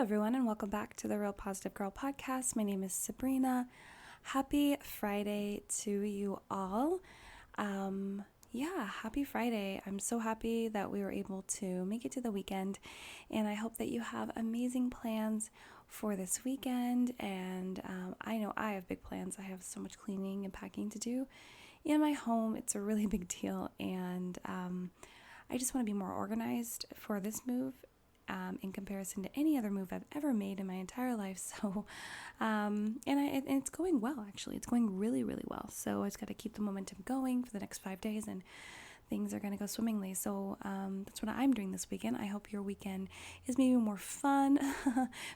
everyone, and welcome back to the Real Positive Girl podcast. My name is Sabrina. Happy Friday to you all. Happy Friday. I'm so happy that we were able to make it to the weekend, and I hope that you have amazing plans for this weekend. And I know I have big plans. I have so much cleaning and packing to do in my home. It's a really big deal, and I just want to be more organized for this move. In comparison to any other move I've ever made in my entire life. So, and it's going well, actually. It's going really, really well. So I just got to keep the momentum going for the next 5 days, and things are going to go swimmingly. So that's what I'm doing this weekend. I hope your weekend is maybe more fun.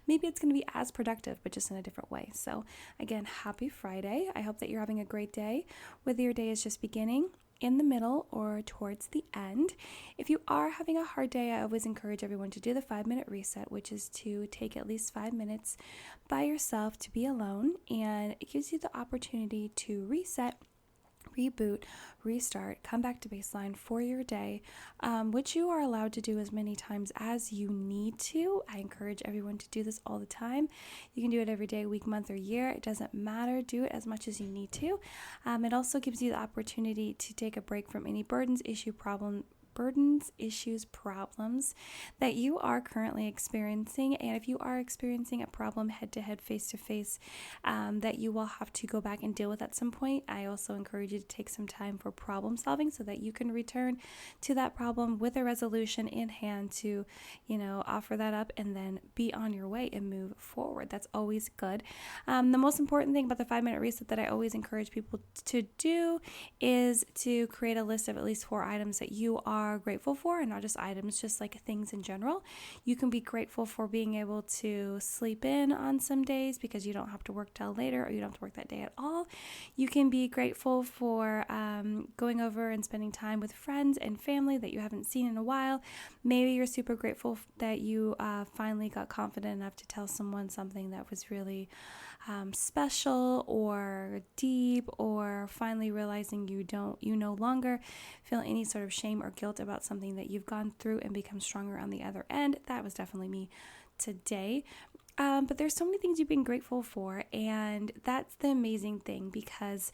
Maybe it's going to be as productive, but just in a different way. So again, happy Friday. I hope that you're having a great day, whether your day is just beginning, in the middle, or towards the end. If you are having a hard day, I always encourage everyone to do the 5-minute reset, which is to take at least 5 minutes by yourself to be alone, and it gives you the opportunity to reset, reboot, restart, come back to baseline for your day, which you are allowed to do as many times as you need to. I encourage everyone to do this all the time. You can do it every day, week, month, or year. It doesn't matter. Do it as much as you need to. It also gives you the opportunity to take a break from any burdens, issues, problems that you are currently experiencing. And if you are experiencing a problem head-to-head, face-to-face, that you will have to go back and deal with at some point, I also encourage you to take some time for problem solving so that you can return to that problem with a resolution in hand to, offer that up and then be on your way and move forward. That's always good. The most important thing about the 5-minute reset that I always encourage people to do is to create a list of at least 4 items that you are grateful for, and not just items, just like things in general. You can be grateful for being able to sleep in on some days because you don't have to work till later, or you don't have to work that day at all. You can be grateful for going over and spending time with friends and family that you haven't seen in a while. Maybe you're super grateful that you finally got confident enough to tell someone something that was really special or deep, or finally realizing you no longer feel any sort of shame or guilt about something that you've gone through and become stronger on the other end. That was definitely me today. But there's so many things you've been grateful for, and that's the amazing thing, because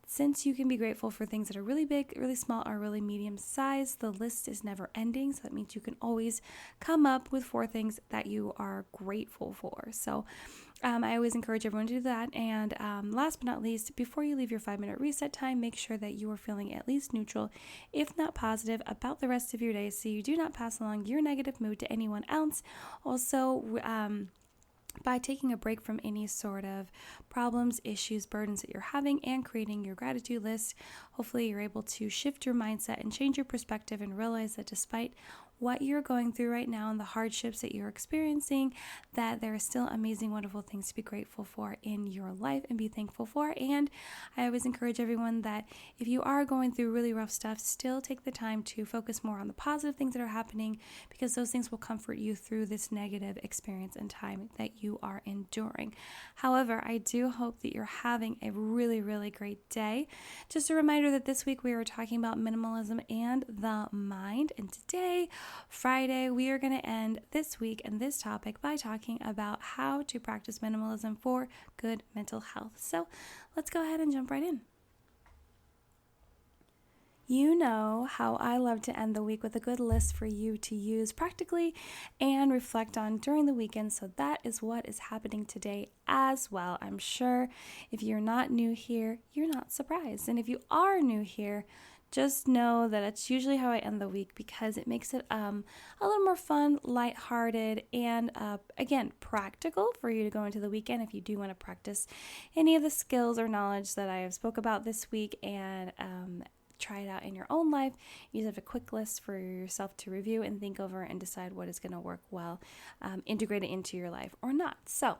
since you can be grateful for things that are really big, really small, or really medium size, the list is never ending. So that means you can always come up with 4 things that you are grateful for. So I always encourage everyone to do that. And last but not least, before you leave your 5-minute reset time, make sure that you are feeling at least neutral, if not positive, about the rest of your day, so you do not pass along your negative mood to anyone else. Also, by taking a break from any sort of problems, issues, burdens that you're having, and creating your gratitude list, hopefully you're able to shift your mindset and change your perspective and realize that despite what you're going through right now and the hardships that you're experiencing, that there are still amazing, wonderful things to be grateful for in your life and be thankful for. And I always encourage everyone that if you are going through really rough stuff, still take the time to focus more on the positive things that are happening, because those things will comfort you through this negative experience and time that you are enduring. However, I do hope that you're having a really, really great day. Just a reminder that this week we are talking about minimalism and the mind, and today, Friday, we are going to end this week and this topic by talking about how to practice minimalism for good mental health. So let's go ahead and jump right in. You know how I love to end the week with a good list for you to use practically and reflect on during the weekend. So that is what is happening today as well. I'm sure if you're not new here, you're not surprised. And if you are new here, just know that it's usually how I end the week, because it makes it a little more fun, lighthearted, and again, practical for you to go into the weekend if you do want to practice any of the skills or knowledge that I have spoke about this week, and try it out in your own life. You just have a quick list for yourself to review and think over and decide what is going to work well, integrate it into your life or not. So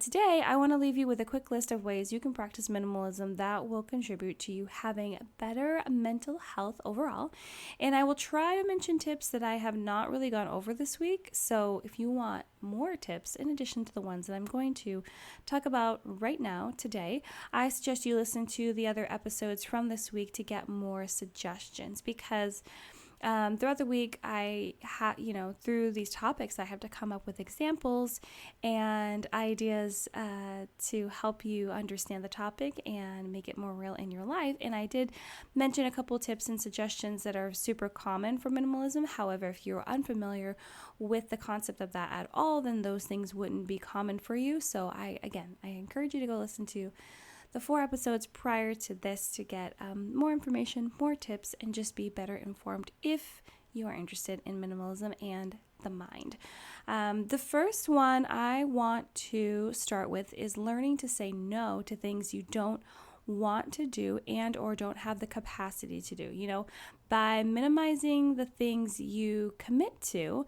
today I want to leave you with a quick list of ways you can practice minimalism that will contribute to you having better mental health overall. And I will try to mention tips that I have not really gone over this week. So if you want more tips in addition to the ones that I'm going to talk about right now today, I suggest you listen to the other episodes from this week to get more suggestions, because throughout the week, through these topics, I have to come up with examples and ideas to help you understand the topic and make it more real in your life. And I did mention a couple tips and suggestions that are super common for minimalism. However, if you're unfamiliar with the concept of that at all, then those things wouldn't be common for you. So I encourage you to go listen to the 4 episodes prior to this to get more information, more tips, and just be better informed if you are interested in minimalism and the mind. The first one I want to start with is learning to say no to things you don't want to do and or don't have the capacity to do. By minimizing the things you commit to,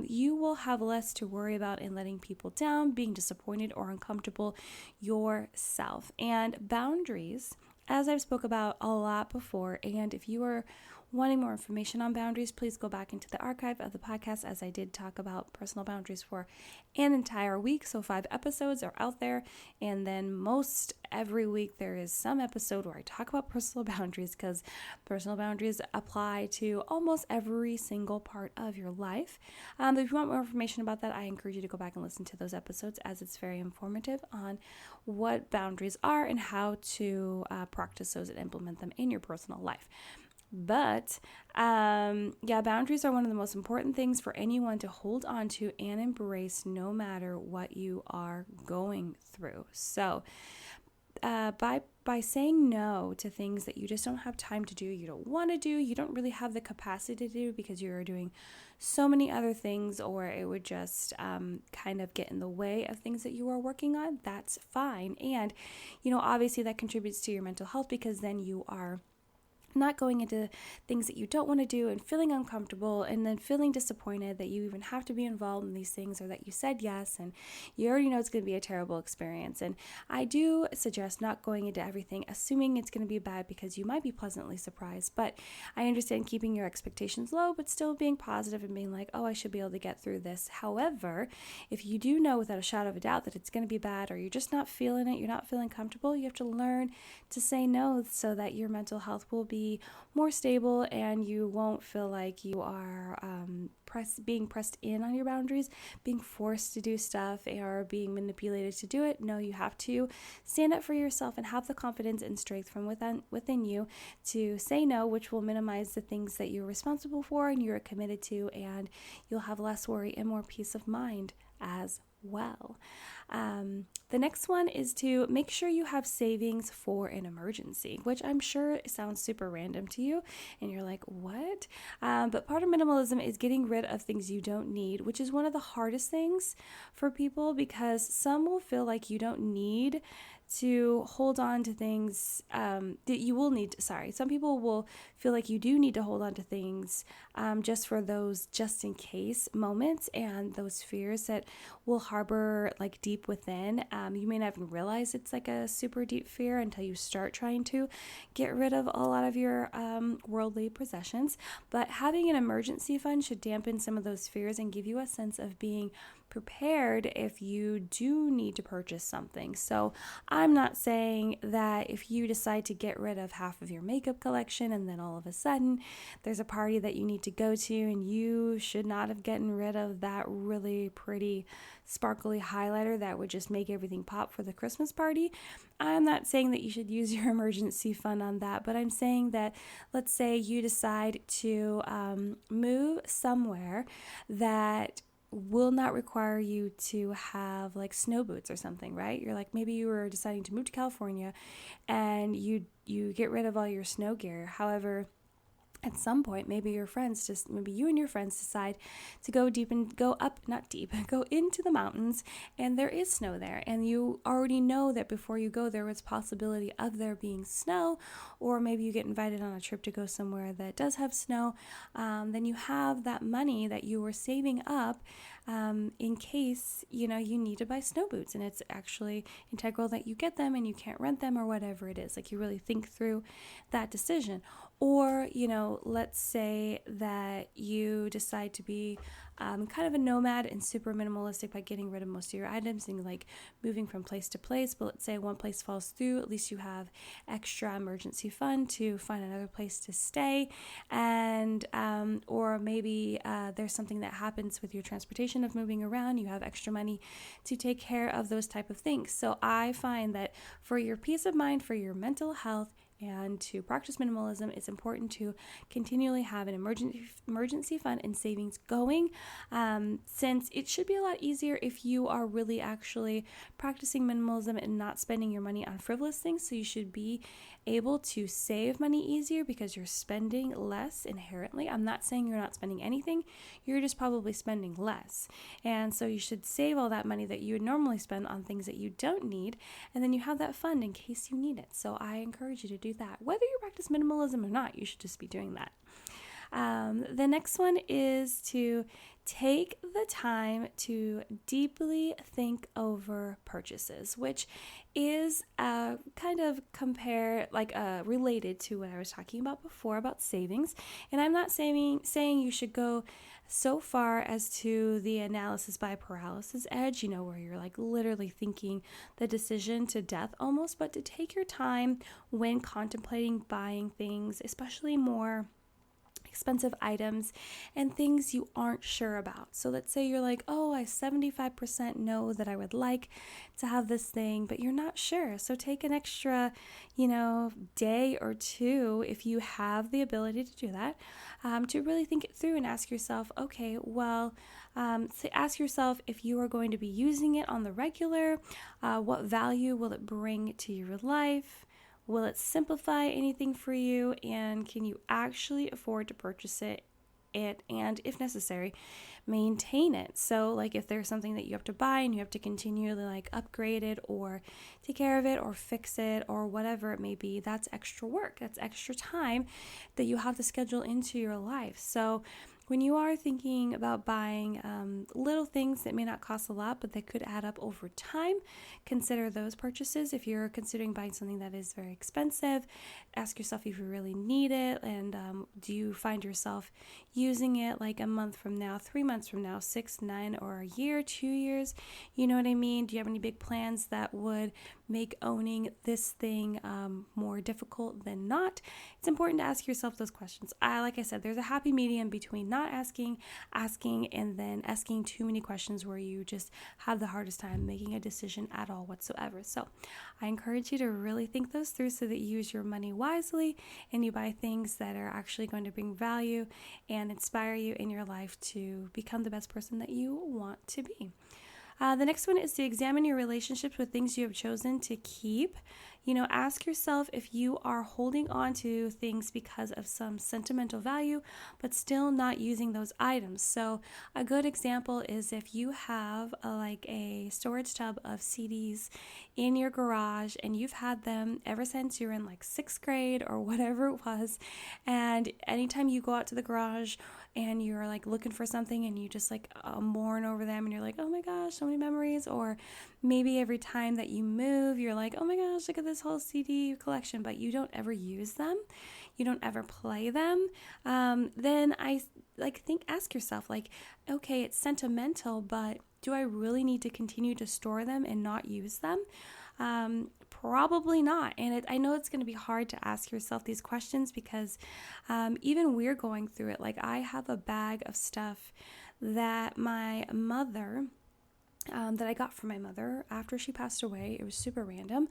you will have less to worry about in letting people down, being disappointed or uncomfortable yourself. And boundaries, as I've spoke about a lot before, and if you are wanting more information on boundaries, please go back into the archive of the podcast, as I did talk about personal boundaries for an entire week. So 5 episodes are out there. And then most every week there is some episode where I talk about personal boundaries, because personal boundaries apply to almost every single part of your life. But if you want more information about that, I encourage you to go back and listen to those episodes, as it's very informative on what boundaries are and how to practice those and implement them in your personal life. But boundaries are one of the most important things for anyone to hold on to and embrace, no matter what you are going through. So by saying no to things that you just don't have time to do, you don't want to do, you don't really have the capacity to do because you're doing so many other things, or it would just kind of get in the way of things that you are working on, that's fine. And, obviously that contributes to your mental health, because then you are not going into things that you don't want to do and feeling uncomfortable and then feeling disappointed that you even have to be involved in these things, or that you said yes and you already know it's going to be a terrible experience. And I do suggest not going into everything assuming it's going to be bad, because you might be pleasantly surprised. But I understand keeping your expectations low, but still being positive and being like, oh, I should be able to get through this. However, if you do know without a shadow of a doubt that it's going to be bad, or you're just not feeling it, you're not feeling comfortable, you have to learn to say no so that your mental health will be more stable and you won't feel like you are being pressed in on your boundaries, being forced to do stuff, or being manipulated to do it. No, you have to stand up for yourself and have the confidence and strength from within you to say no, which will minimize the things that you're responsible for and you're committed to, and you'll have less worry and more peace of mind as well. The next one is to make sure you have savings for an emergency, which I'm sure sounds super random to you and you're like, what? But part of minimalism is getting rid of things you don't need, which is one of the hardest things for people, because some will feel like you don't need to hold on to things that you will need. Some people will feel like you do need to hold on to things just for those just in case moments, and those fears that will harbor like deep within. You may not even realize it's like a super deep fear until you start trying to get rid of a lot of your worldly possessions. But having an emergency fund should dampen some of those fears and give you a sense of being prepared if you do need to purchase something. So I'm not saying that if you decide to get rid of half of your makeup collection and then all of a sudden there's a party that you need to go to and you should not have gotten rid of that really pretty sparkly highlighter that would just make everything pop for the Christmas party. I'm not saying that you should use your emergency fund on that, but I'm saying that let's say you decide to move somewhere that will not require you to have like snow boots or something, right? You're like, maybe you were deciding to move to California and you get rid of all your snow gear. However, at some point, maybe you and your friends decide to go go into the mountains, and there is snow there, and you already know that before you go there was possibility of there being snow, or maybe you get invited on a trip to go somewhere that does have snow. Then you have that money that you were saving up in case you need to buy snow boots, and it's actually integral that you get them and you can't rent them or whatever it is. Like, you really think through that decision. Or let's say that you decide to be kind of a nomad and super minimalistic by getting rid of most of your items and like moving from place to place. But let's say one place falls through, at least you have extra emergency fund to find another place to stay. And or maybe there's something that happens with your transportation of moving around. You have extra money to take care of those type of things. So I find that for your peace of mind, for your mental health, and to practice minimalism, it's important to continually have an emergency fund and savings going, since it should be a lot easier if you are really actually practicing minimalism and not spending your money on frivolous things. So you should be able to save money easier because you're spending less inherently. I'm not saying you're not spending anything, you're just probably spending less. And so you should save all that money that you would normally spend on things that you don't need, and then you have that fund in case you need it. So I encourage you to do that. Whether you practice minimalism or not, you should just be doing that. The next one is to take the time to deeply think over purchases, which is kind of related to what I was talking about before about savings. And I'm not saying you should go so far as to the analysis by paralysis edge, where you're like literally thinking the decision to death almost, but to take your time when contemplating buying things, especially more expensive items and things you aren't sure about. So let's say you're like, oh, I 75% know that I would like to have this thing, but you're not sure. So take an extra, day or two, if you have the ability to do that, to really think it through and ask yourself, okay, well, ask yourself if you are going to be using it on the regular, what value will it bring to your life? Will it simplify anything for you? And can you actually afford to purchase it and, if necessary, maintain it? So like if there's something that you have to buy and you have to continually like upgrade it or take care of it or fix it or whatever it may be, that's extra work. That's extra time that you have to schedule into your life. So when you are thinking about buying little things that may not cost a lot, but they could add up over time, consider those purchases. If you're considering buying something that is very expensive, ask yourself if you really need it, and do you find yourself using it like a month from now, 3 months from now, 6, 9, or a year, 2 years? You know what I mean? Do you have any big plans that would make owning this thing more difficult than not? It's important to ask yourself those questions. Like I said, there's a happy medium between not asking, and then asking too many questions where you just have the hardest time making a decision at all whatsoever. So I encourage you to really think those through so that you use your money wisely and you buy things that are actually going to bring value and inspire you in your life to become the best person that you want to be. The next one is to examine your relationships with things you have chosen to keep. Ask yourself if you are holding on to things because of some sentimental value, but still not using those items. So a good example is if you have a storage tub of CDs in your garage and you've had them ever since you were in like 6th grade or whatever it was. And anytime you go out to the garage and you're like looking for something and you just like mourn over them and you're like, oh my gosh, so many memories. Or maybe every time that you move, you're like, oh my gosh, look at this whole CD collection, but you don't ever use them. You don't ever play them. Then ask yourself okay, it's sentimental, but do I really need to continue to store them and not use them? Probably not. And I know it's going to be hard to ask yourself these questions because even we're going through it. Like I have a bag of stuff that my mother that I got from my mother after she passed away. It was super random.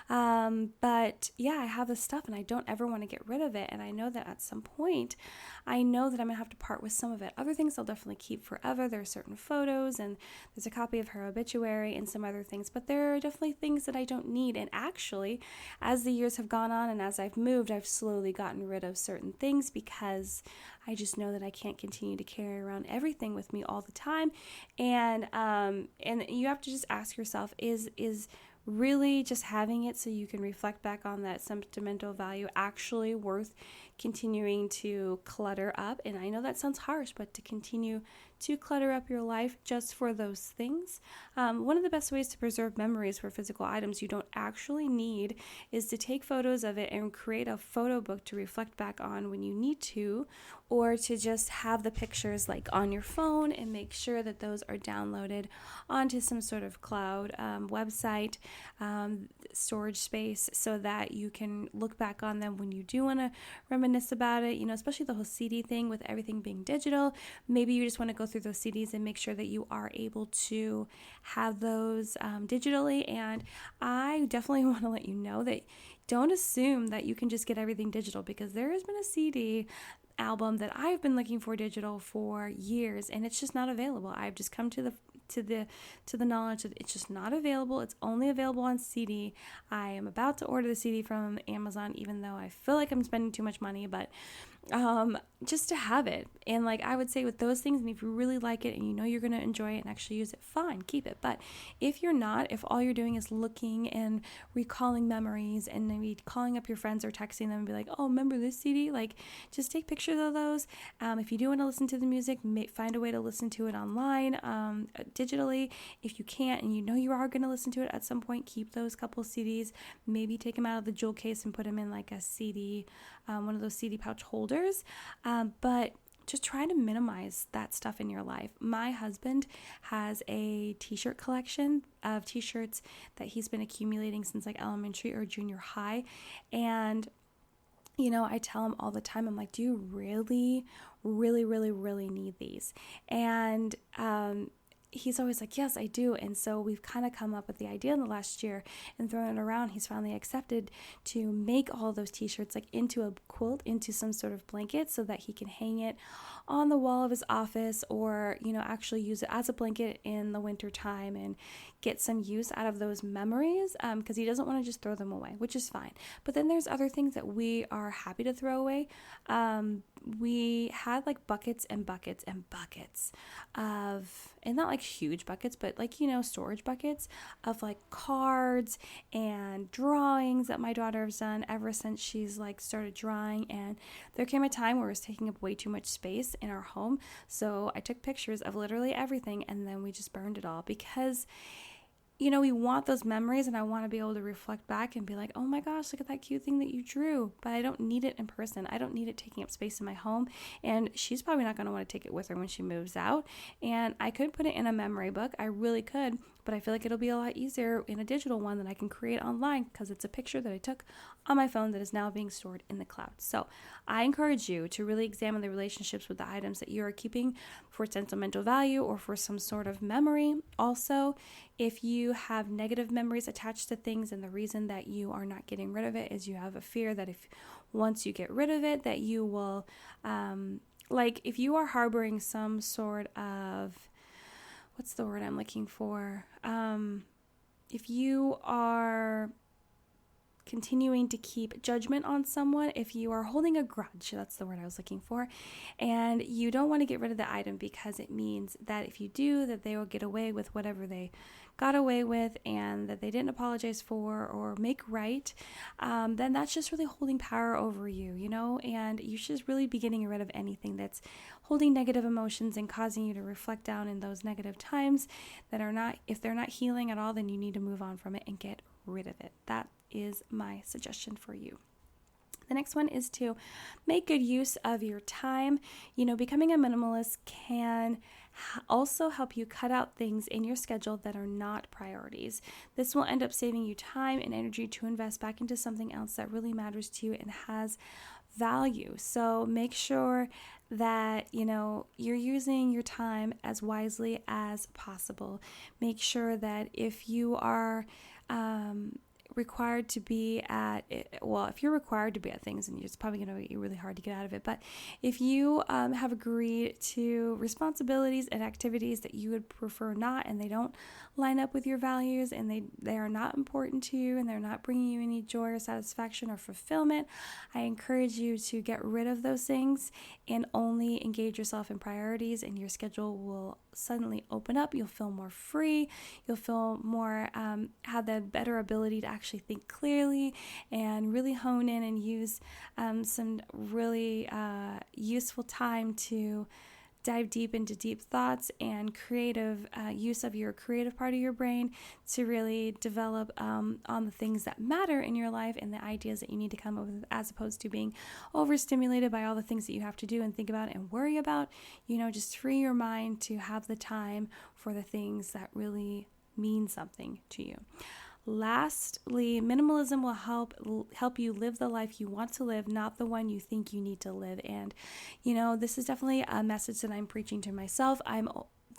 But yeah, I have this stuff and I don't ever want to get rid of it. And I know that at some point, I know that I'm going to have to part with some of it. Other things I'll definitely keep forever. There are certain photos and there's a copy of her obituary and some other things, but there are definitely things that I don't need. And actually, as the years have gone on and as I've moved, I've slowly gotten rid of certain things because I just know that I can't continue to carry around everything with me all the time. And you have to just ask yourself, is really just having it so you can reflect back on that sentimental value actually worth continuing to clutter up. And I know that sounds harsh, but to continue to clutter up your life just for those things. One of the best ways to preserve memories for physical items you don't actually need is to take photos of it and create a photo book to reflect back on when you need to, or to just have the pictures like on your phone and make sure that those are downloaded onto some sort of cloud website, storage space, so that you can look back on them when you do want to reminisce about it. Especially the whole CD thing with everything being digital. Maybe you just want to go through those CDs and make sure that you are able to have those digitally. And I definitely want to let you know that don't assume that you can just get everything digital, because there has been a CD album that I've been looking for digital for years, and it's just not available. I've just come to the knowledge that it's just not available. It's only available on CD. I am about to order the CD from Amazon, even though I feel like I'm spending too much money, but just to have it. And like I would say with those things, and if you really like it and you know you're going to enjoy it and actually use it, fine, keep it. But if you're not, if all you're doing is looking and recalling memories and maybe calling up your friends or texting them and be like, oh, remember this CD? Like, just take pictures of those. If you do want to listen to the music, find a way to listen to it online, digitally. If you can't and you know you are going to listen to it at some point, keep those couple CDs, maybe take them out of the jewel case and put them in like a CD, one of those CD pouch holders. But just try to minimize that stuff in your life. My husband has a t-shirt collection of t-shirts that he's been accumulating since like elementary or junior high. And I tell him all the time, I'm like, do you really, really, really, really need these? And he's always like, yes, I do. And so we've kind of come up with the idea in the last year and thrown it around. He's finally accepted to make all those t-shirts like into a quilt, into some sort of blanket, so that he can hang it on the wall of his office, or, actually use it as a blanket in the winter time and get some use out of those memories, because he doesn't want to just throw them away, which is fine. But then there's other things that we are happy to throw away. We had like buckets and buckets and buckets of, and not like huge buckets, but like, storage buckets of like cards and drawings that my daughter has done ever since she's like started drawing. And there came a time where it was taking up way too much space in our home. So I took pictures of literally everything, and then we just burned it all, because we want those memories, and I want to be able to reflect back and be like, oh my gosh, look at that cute thing that you drew. But I don't need it in person. I don't need it taking up space in my home. And she's probably not going to want to take it with her when she moves out. And I could put it in a memory book. I really could. But I feel like it'll be a lot easier in a digital one that I can create online, because it's a picture that I took on my phone that is now being stored in the cloud. So I encourage you to really examine the relationships with the items that you are keeping for sentimental value or for some sort of memory. Also, if you have negative memories attached to things, and the reason that you are not getting rid of it is you have a fear that if once you get rid of it, that you will, like if you are harboring some sort of, what's the word I'm looking for? If you are continuing to keep judgment on someone, if you are holding a grudge, that's the word I was looking for, and you don't want to get rid of the item because it means that if you do, that they will get away with whatever they got away with and that they didn't apologize for or make right, then that's just really holding power over you, and you should just really be getting rid of anything that's holding negative emotions and causing you to reflect down in those negative times that are not, if they're not healing at all, then you need to move on from it and get rid of it. That is my suggestion for you. The next one is to make good use of your time. Becoming a minimalist can also help you cut out things in your schedule that are not priorities. This will end up saving you time and energy to invest back into something else that really matters to you and has value. So make sure that you're using your time as wisely as possible. Make sure that if you are required to be at, if you're required to be at things, and it's probably going to be really hard to get out of it, but if you have agreed to responsibilities and activities that you would prefer not, and they don't line up with your values, and they are not important to you, and they're not bringing you any joy or satisfaction or fulfillment, I encourage you to get rid of those things and only engage yourself in priorities, and your schedule will suddenly open up. You'll feel more free. You'll feel more, have the better ability to actually actually think clearly and really hone in and use some really useful time to dive deep into deep thoughts and creative use of your creative part of your brain to really develop on the things that matter in your life and the ideas that you need to come up with, as opposed to being overstimulated by all the things that you have to do and think about and worry about. Just free your mind to have the time for the things that really mean something to you. Lastly, minimalism will help you live the life you want to live, not the one you think you need to live. And, this is definitely a message that I'm preaching to myself.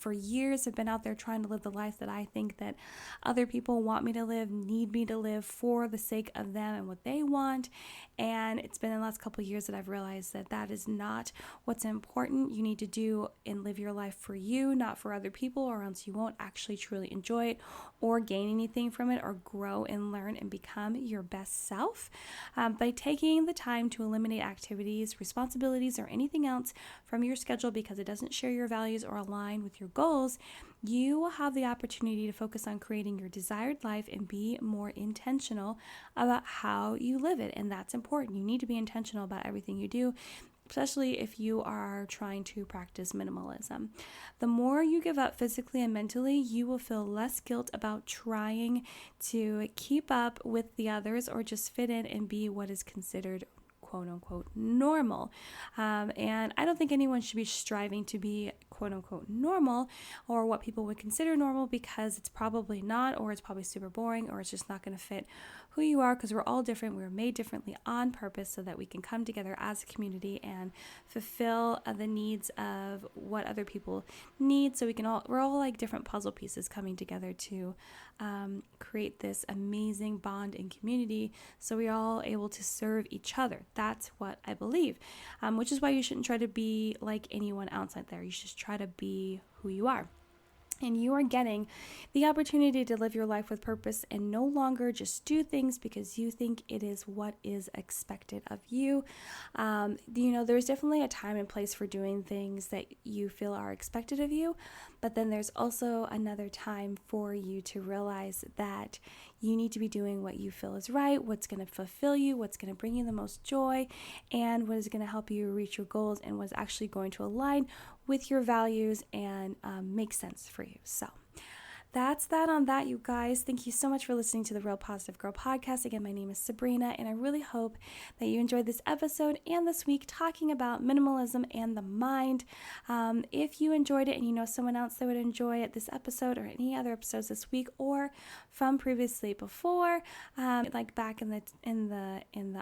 For years, have been out there trying to live the life that I think that other people want me to live, need me to live for the sake of them and what they want. And it's been in the last couple of years that I've realized that that is not what's important. You need to do and live your life for you, not for other people, or else you won't actually truly enjoy it or gain anything from it or grow and learn and become your best self. By taking the time to eliminate activities, responsibilities, or anything else from your schedule because it doesn't share your values or align with your goals, you will have the opportunity to focus on creating your desired life and be more intentional about how you live it. And that's important. You need to be intentional about everything you do, especially if you are trying to practice minimalism. The more you give up physically and mentally, you will feel less guilt about trying to keep up with the others or just fit in and be what is considered quote unquote normal. And I don't think anyone should be striving to be quote unquote normal or what people would consider normal, because it's probably not, or it's probably super boring, or it's just not going to fit who you are, because we're all different. We're made differently on purpose so that we can come together as a community and fulfill the needs of what other people need. So we're all like different puzzle pieces coming together to create this amazing bond and community, so we're all able to serve each other. That's what I believe, which is why you shouldn't try to be like anyone else out there. You should try to be who you are. And you are getting the opportunity to live your life with purpose and no longer just do things because you think it is what is expected of you. There's definitely a time and place for doing things that you feel are expected of you, but then there's also another time for you to realize that you need to be doing what you feel is right, what's going to fulfill you, what's going to bring you the most joy, and what is going to help you reach your goals, and what's actually going to align with your values and make sense for you. So that's that on that, you guys. Thank you so much for listening to the Real Positive Girl podcast. Again, my name is Sabrina, and I really hope that you enjoyed this episode and this week talking about minimalism and the mind. If you enjoyed it and you know someone else that would enjoy this episode or any other episodes this week or from previously before, like back in the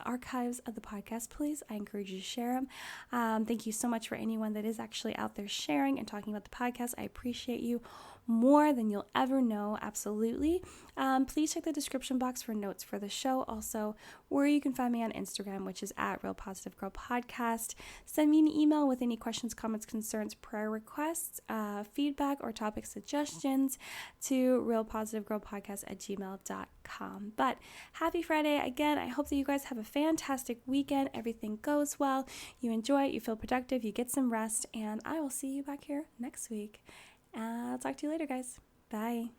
archives of the podcast, please, I encourage you to share them. Thank you so much for anyone that is actually out there sharing and talking about the podcast. I appreciate you more than you'll ever know. Absolutely. Please check the description box for notes for the show. Also, where you can find me on Instagram, which is at RealPositiveGirl Podcast. Send me an email with any questions, comments, concerns, prayer requests, feedback, or topic suggestions to realpositivegirlpodcast@gmail.com. But happy Friday again. I hope that you guys have a fantastic weekend. Everything goes well. You enjoy it. You feel productive. You get some rest. And I will see you back here next week. I'll talk to you later, guys. Bye.